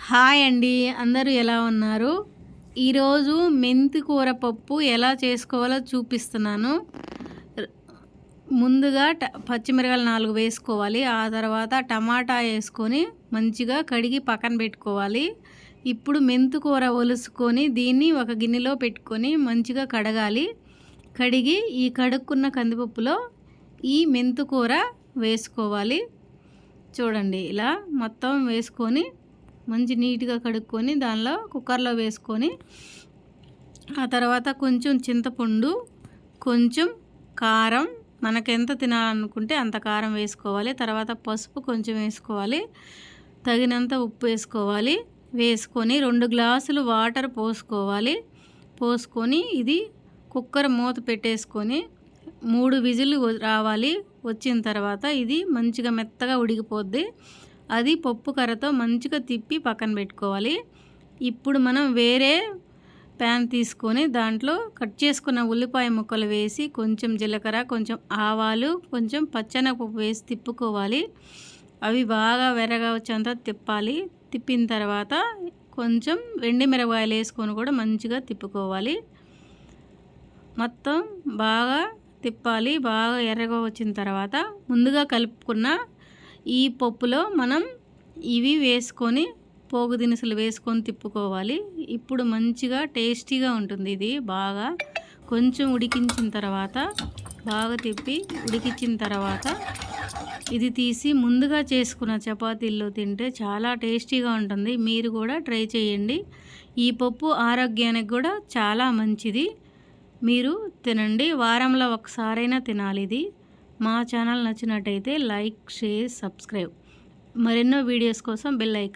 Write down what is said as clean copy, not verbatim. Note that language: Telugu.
హాయ్ అండి. అందరూ ఎలా ఉన్నారు? ఈరోజు మెంతి కూర పప్పు ఎలా చేసుకోవాలో చూపిస్తున్నాను. ర్ ముందుగా పచ్చిమిరపకాయలు 4 వేసుకోవాలి. ఆ తర్వాత టమాటా వేసుకొని మంచిగా కడిగి పక్కన పెట్టుకోవాలి. ఇప్పుడు మెంతి కూర ఒలుసుకొని దీన్ని ఒక గిన్నెలో పెట్టుకొని మంచిగా కడగాలి. కడిగి ఈ కడుక్కున్న కందిపప్పులో ఈ మెంతి కూర వేసుకోవాలి. చూడండి, ఇలా మొత్తం వేసుకొని మంచి నీట్గా కడుక్కొని దానిలో కుక్కర్లో వేసుకొని ఆ తర్వాత కొంచెం చింతపండు, కొంచెం కారం, మనకెంత తినాలనుకుంటే అంత కారం వేసుకోవాలి. తర్వాత పసుపు కొంచెం వేసుకోవాలి, తగినంత ఉప్పు వేసుకోవాలి. వేసుకొని 2 గ్లాసులు వాటర్ పోసుకోవాలి. పోసుకొని ఇది కుక్కర్ మూత పెట్టేసుకొని 3 విజిల్ రావాలి. వచ్చిన తర్వాత ఇది మంచిగా మెత్తగా ఉడికిపోద్ది. అది పప్పు కర్రతో మంచిగా తిప్పి పక్కన పెట్టుకోవాలి. ఇప్పుడు మనం వేరే ప్యాన్ తీసుకొని దాంట్లో కట్ చేసుకున్న ఉల్లిపాయ ముక్కలు వేసి కొంచెం జీలకర్ర, కొంచెం ఆవాలు, కొంచెం పచ్చెనగపప్పు వేసి తిప్పుకోవాలి. అవి బాగా వెరగా వచ్చేంత తిప్పాలి. తిప్పిన తర్వాత కొంచెం ఎండుమిరపకాయలు వేసుకొని కూడా మంచిగా తిప్పుకోవాలి. మొత్తం బాగా తిప్పాలి. బాగా ఎర్రగా వచ్చిన తర్వాత ముందుగా కలుపుకున్న ఈ పప్పులో మనం ఇవి వేసుకొని పోగు దినుసులు వేసుకొని తిప్పుకోవాలి. ఇప్పుడు మంచిగా టేస్టీగా ఉంటుంది. ఇది బాగా కొంచెం ఉడికించిన తర్వాత బాగా తిప్పి ఉడికించిన తర్వాత ఇది తీసి ముందుగా చేసుకున్న చపాతీల్లో తింటే చాలా టేస్టీగా ఉంటుంది. మీరు కూడా ట్రై చేయండి. ఈ పప్పు ఆరోగ్యానికి కూడా చాలా మంచిది. మీరు తినండి. వారంలో ఒకసారైనా తినాలి ఇది. మా ఛానల్ నచ్చినట్టయితే లైక్, షేర్, సబ్స్క్రైబ్. మరెన్నో వీడియోస్ కోసం బెల్ ఐకాన్